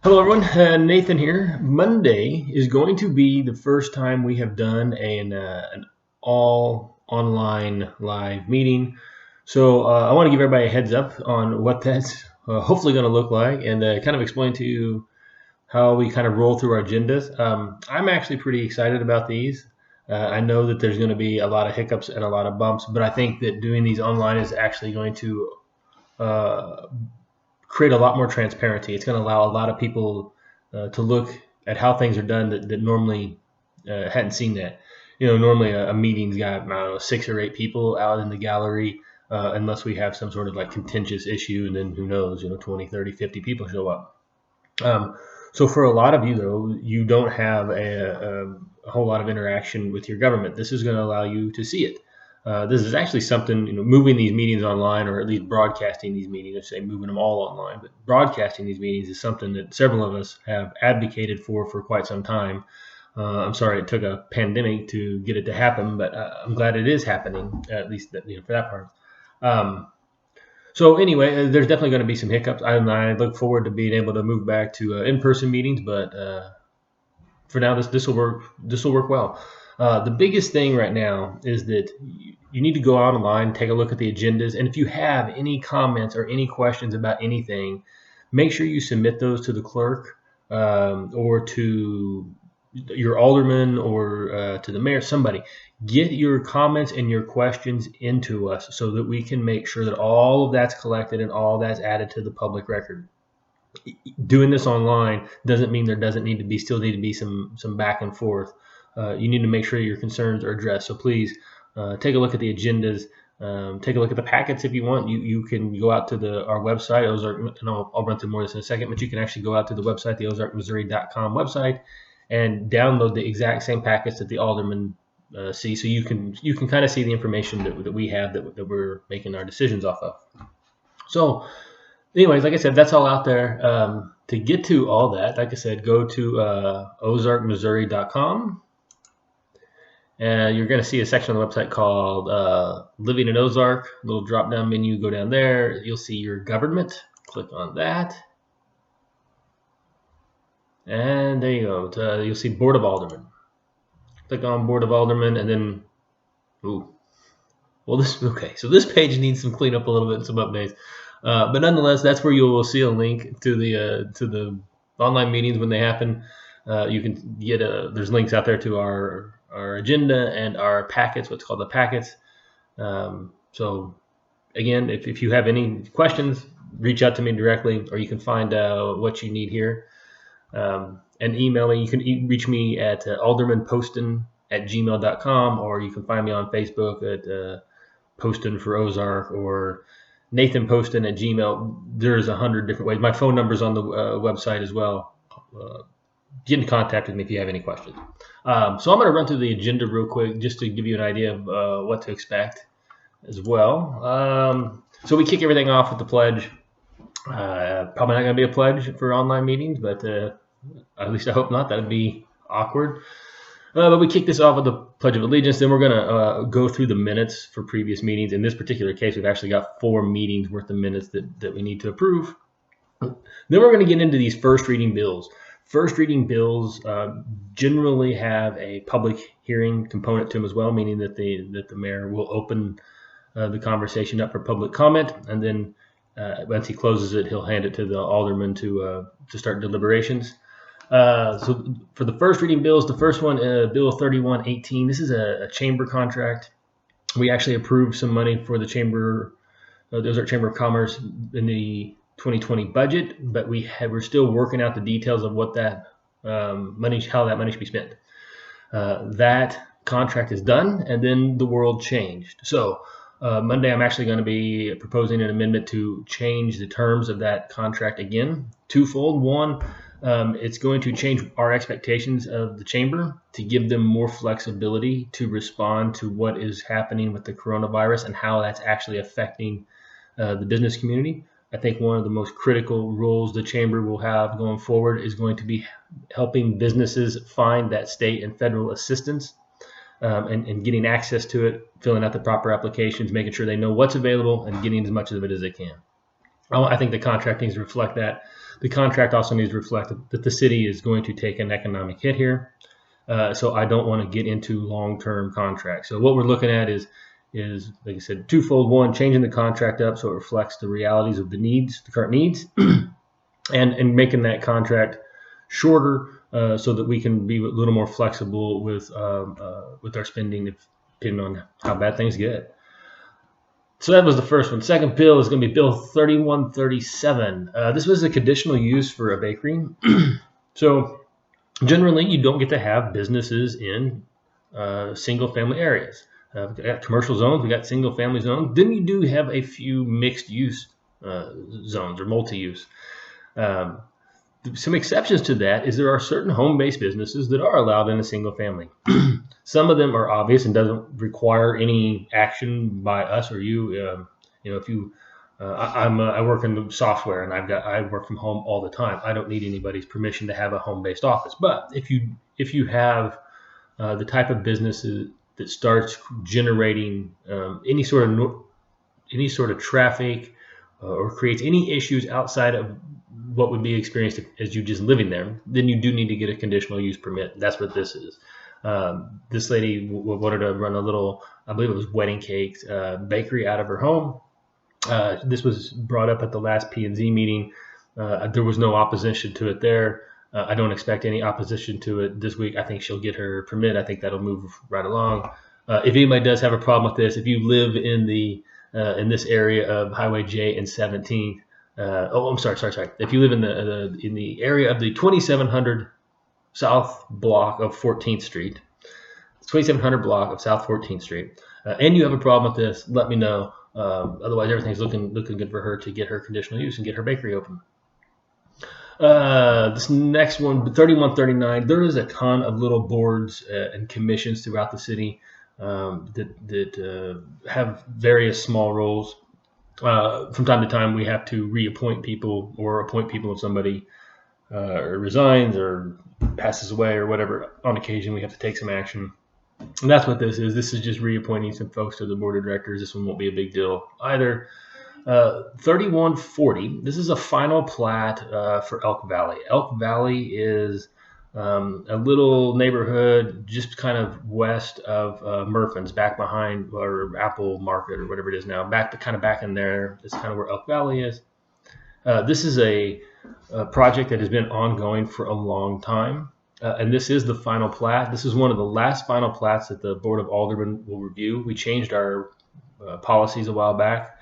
Hello, everyone. Nathan here. Monday is going to be the first time we have done an all online live meeting. So I want to give everybody a heads up on what that's hopefully going to look like and kind of explain to you how we kind of roll through our agendas. I'm actually pretty excited about these. I know that there's going to be a lot of hiccups and a lot of bumps, but I think that doing these online is actually going to uh, create a lot more transparency. It's going to allow a lot of people to look at how things are done that normally hadn't seen that. Normally a meeting's got, I don't know, 6 or 8 people out in the gallery, unless we have some sort of like contentious issue, and then who knows, 20, 30, 50 people show up. So for a lot of you, though, you don't have a whole lot of interaction with your government. This is going to allow you to see it. This is actually something, moving these meetings online, or at least broadcasting these meetings, I say moving them all online, but broadcasting these meetings is something that several of us have advocated for quite some time. I'm sorry it took a pandemic to get it to happen, but I'm glad it is happening, at least for that part. So anyway, there's definitely going to be some hiccups. I look forward to being able to move back to in-person meetings, but for now, this will work. This will work well. The biggest thing right now is that you need to go online, take a look at the agendas, and if you have any comments or any questions about anything, make sure you submit those to the clerk or to your alderman or to the mayor. Somebody, get your comments and your questions into us so that we can make sure that all of that's collected and all that's added to the public record. Doing this online doesn't mean there doesn't need to be some back and forth. You need to make sure your concerns are addressed. So please take a look at the agendas. Take a look at the packets if you want. You can go out to our website, Ozark, and I'll run through more of this in a second, but you can actually go out to the website, the ozarkmissouri.com website, and download the exact same packets that the aldermen see. So you can kind of see the information that we have that we're making our decisions off of. So anyways, like I said, that's all out there. To get to all that, like I said, go to ozarkmissouri.com. And you're going to see a section on the website called Living in Ozark. Little drop-down menu, go down there. You'll see your government. Click on that. And there you go. You'll see Board of Aldermen. Click on Board of Aldermen, and then, so this page needs some cleanup a little bit and some updates. But nonetheless, that's where you will see a link to the online meetings when they happen. You can get there's links out there to our agenda and our packets, what's called the packets. So again, if you have any questions, reach out to me directly, or you can find what you need here and email me. You can reach me at aldermanposton@gmail.com, or you can find me on Facebook at Poston for Ozark, or Nathan Poston at Gmail. There's 100 different ways. My phone number's on the website as well. Get in contact with me if you have any questions. So I'm going to run through the agenda real quick just to give you an idea of what to expect as well. So we kick everything off with the pledge. Probably not going to be a pledge for online meetings, but at least I hope not. That would be awkward. But we kick this off with the Pledge of Allegiance. Then we're going to go through the minutes for previous meetings. In this particular case, we've actually got 4 meetings worth of minutes that we need to approve. Then we're going to get into these first reading bills. First reading bills generally have a public hearing component to them as well, meaning that the mayor will open the conversation up for public comment, and then once he closes it, he'll hand it to the alderman to start deliberations. So for the first reading bills, the first one, Bill 3118, this is a chamber contract. We actually approved some money for the chamber, the Ozark Chamber of Commerce in the 2020 budget, but we're still working out the details of what that money, how that money should be spent. That contract is done, and then the world changed. So Monday, I'm actually going to be proposing an amendment to change the terms of that contract again, twofold. One, it's going to change our expectations of the chamber to give them more flexibility to respond to what is happening with the coronavirus and how that's actually affecting the business community. I think one of the most critical roles the chamber will have going forward is going to be helping businesses find that state and federal assistance and getting access to it, filling out the proper applications, making sure they know what's available, and getting as much of it as they can. I think the contract needs to reflect that. the contract also needs to reflect that the city is going to take an economic hit here. So I don't want to get into long-term contracts. So what we're looking at is like I said, twofold. One, changing the contract up so it reflects the realities of the current needs, and making that contract shorter so that we can be a little more flexible with our spending, depending on how bad things get. So that was the first one. Second bill is going to be Bill 3137. This was a conditional use for a bakery. So generally, you don't get to have businesses in single-family areas. We got commercial zones, we got single-family zones. Then you do have a few mixed-use zones or multi-use. Some exceptions to that is there are certain home-based businesses that are allowed in a single family. Some of them are obvious and doesn't require any action by us or you. If you, I work in the software and I work from home all the time. I don't need anybody's permission to have a home-based office. But if you have the type of businesses that starts generating any sort of traffic or creates any issues outside of what would be experienced as you just living there, then you do need to get a conditional use permit. That's what this is. This lady wanted to run a little, I believe it was wedding cakes, bakery out of her home. This was brought up at the last P&Z meeting. There was no opposition to it there. I don't expect any opposition to it this week. I think she'll get her permit. I think that'll move right along. If anybody does have a problem with this, if you live in this area of Highway J and 17th, I'm sorry. If you live in the area of the 2700 South block of 14th Street, 2700 block of South 14th Street, and you have a problem with this, let me know. Otherwise, everything's looking good for her to get her conditional use and get her bakery open. This next one, 3139, there is a ton of little boards and commissions throughout the city that have various small roles. From time to time, we have to reappoint people or appoint people if somebody resigns or passes away or whatever. On occasion, we have to take some action. And that's what this is. This is just reappointing some folks to the board of directors. This one won't be a big deal either. 3140, this is a final plat for Elk Valley. Elk Valley is a little neighborhood just kind of west of Murphin's, back behind or Apple Market or whatever it is now, back in there. It's kind of where Elk Valley is. This is a project that has been ongoing for a long time, and this is the final plat. This is one of the last final plats that the Board of Aldermen will review. We changed our policies a while back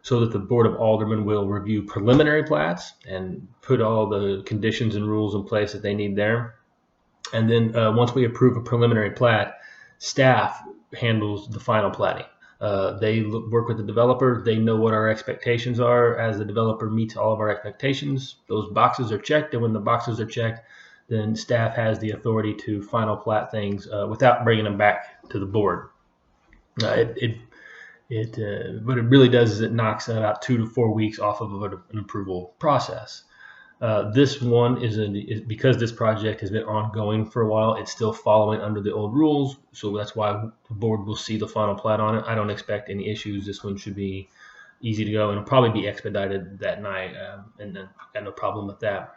so that the Board of Aldermen will review preliminary plats and put all the conditions and rules in place that they need there. And then once we approve a preliminary plat, staff handles the final platting. They work with the developer. They know what our expectations are. As the developer meets all of our expectations, those boxes are checked. And when the boxes are checked, then staff has the authority to final plat things without bringing them back to the board. What it really does is it knocks about 2 to 4 weeks off of an approval process. This one is because this project has been ongoing for a while. It's still following under the old rules, so that's why the board will see the final plat on it. I don't expect any issues. This one should be easy to go, and it'll probably be expedited that night, and then got no problem with that.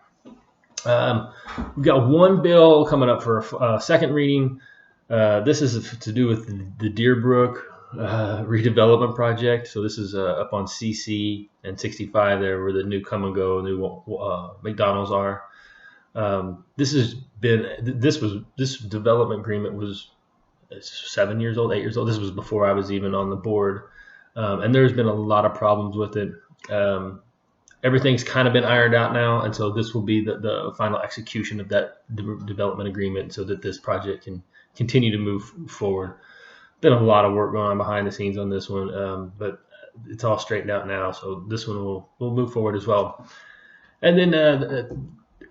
We've got one bill coming up for a second reading. This is to do with the Deerbrook redevelopment project. So this is up on CC and 65 there where the new come and go new McDonald's are. This development agreement was 7 years old, 8 years old. This was before I was even on the board, and there's been a lot of problems with it. Everything's kind of been ironed out now, and so this will be the final execution of that development agreement so that this project can continue to move forward. Been a lot of work going on behind the scenes on this one, but it's all straightened out now, so this one will move forward as well. And then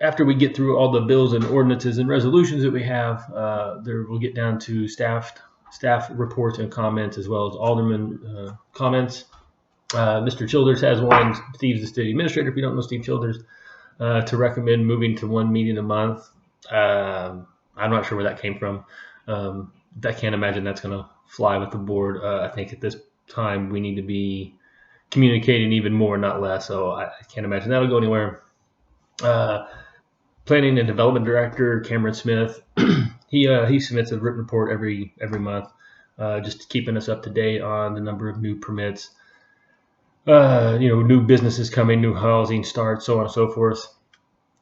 after we get through all the bills and ordinances and resolutions that we have, we'll get down to staff reports and comments as well as alderman comments. Mr. Childers has one. Steve's the city administrator, if you don't know Steve Childers, to recommend moving to one meeting a month. I'm not sure where that came from. I can't imagine that's going to fly with the board. I think at this time we need to be communicating even more, not less. So I can't imagine that'll go anywhere. Planning and Development Director Cameron Smith. He submits a written report every month, just keeping us up to date on the number of new permits, new businesses coming, new housing starts, so on and so forth.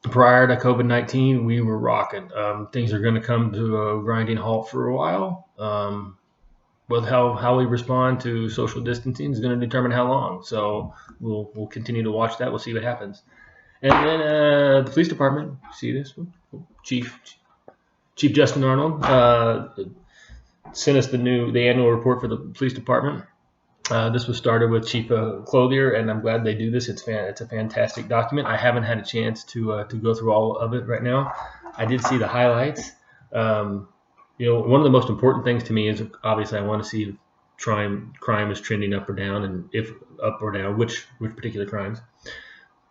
Prior to COVID-19, we were rocking. Things are going to come to a grinding halt for a while. With how we respond to social distancing is going to determine how long. So we'll continue to watch that. We'll see what happens. And then the police department, see this one, Chief Justin Arnold sent us the annual report for the police department. This was started with Chief Clothier, and I'm glad they do this. It's a fantastic document. I haven't had a chance to go through all of it right now. I did see the highlights. One of the most important things to me is obviously I want to see if crime is trending up or down, and if up or down, which particular crimes.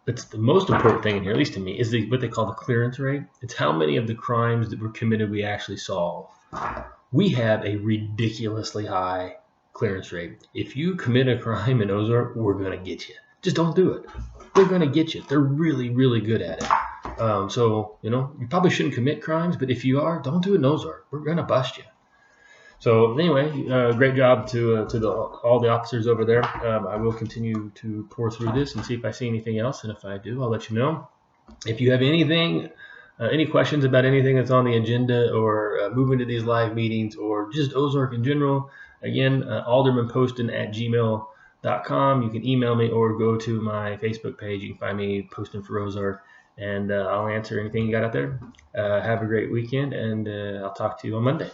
But the most important thing in here, at least to me, is what they call the clearance rate. It's how many of the crimes that were committed we actually solve. We have a ridiculously high clearance rate. If you commit a crime in Ozark, we're going to get you. Just don't do it. They're going to get you. They're really, really good at it. So you probably shouldn't commit crimes, but if you are, don't do it in Ozark. We're going to bust you. So anyway, great job to all the officers over there. I will continue to pour through this and see if I see anything else, and if I do, I'll let you know. If you have any questions about anything that's on the agenda, or moving to these live meetings, or just Ozark in general, again, aldermanposton@gmail.com. You can email me or go to my Facebook page. You can find me posting for Ozark, and I'll answer anything you got out there. Have a great weekend, and I'll talk to you on Monday.